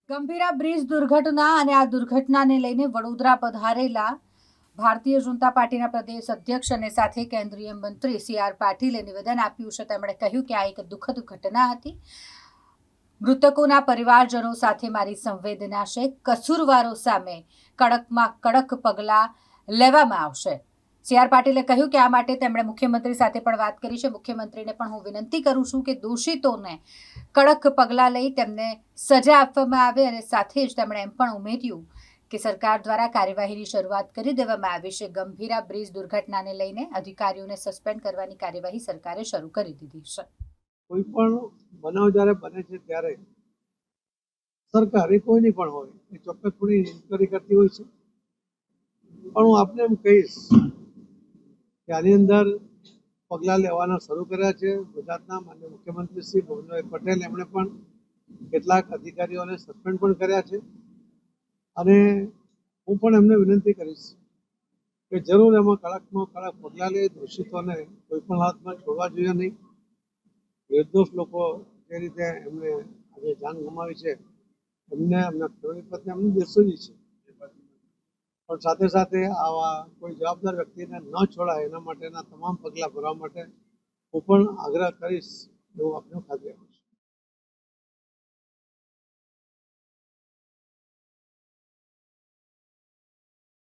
Gambhira bridge દુર્ઘટના અને આ દુર્ઘટનાને લઈને વડોદરા પધારેલા ભારતીય જનતા પાર્ટીના પ્રદેશ અધ્યક્ષ અને સાથે કેન્દ્રીય મંત્રી સી.આર. પાટીલે નિવેદન આપ્યું છે. તેમણે કહ્યું કે આ એક દુઃખદ ઘટના હતી. મૃતકોના પરિવારજનો સાથે મારી સંવેદના છે. કસૂરવારો સામે કડકમાં કડક પગલાં લેવામાં આવશે. સી.આર. પાટીલે કહ્યું કે આ માટે તેમણે મુખ્યમંત્રી સાથે પણ વાત કરી છે. મુખ્યમંત્રીને પણ હું વિનંતી કરું છું કે દોષિતોને કડક પગલાં લઈ તેમને સજા આપવામાં આવે અને સાથે જ તેમણે એમ પણ ઉમેર્યું કે સરકાર દ્વારા કાર્યવાહીની શરૂઆત કરી દેવામાં આવી છે. ગંભીરા બ્રિજ દુર્ઘટનાને લઈને અધિકારીઓને સસ્પેન્ડ કરવાની કાર્યવાહી સરકારે શરૂ કરી દીધી છે. કોઈ પણ બનાવ જ્યારે બને છે ત્યારે સરકાર એ કોઈની પણ હોય એ ચોક્કસ થોડી ઇન્ક્વાયરી કરતી હોય છે, પણ હું આપને એમ કહીશ કે આની અંદર પગલાં લેવાના શરૂ કર્યા છે. ગુજરાતના માનનીય મુખ્યમંત્રી શ્રી ભૂપેન્દ્રભાઈ પટેલ એમણે પણ કેટલાક અધિકારીઓને સસ્પેન્ડ પણ કર્યા છે અને હું પણ એમને વિનંતી કરીશ કે જરૂર એમાં કડકમાં કડક પગલાં લે. દોષિતોને કોઈ પણ હાલતમાં છોડવા જોઈએ નહીં. નિર્દોષ લોકો જે રીતે એમને આજે જાન ગુમાવી છે એમને એમના ફેમિલી પ્રત્યે એમનું દિલસોજી છે, પણ સાથે સાથે આવા કોઈ જવાબદાર વ્યક્તિને ન છોડાય એના માટેના તમામ પગલાં ભરવા માટે હું પણ આગ્રહ કરીશ એવું આપને ખાતરી આપું છું.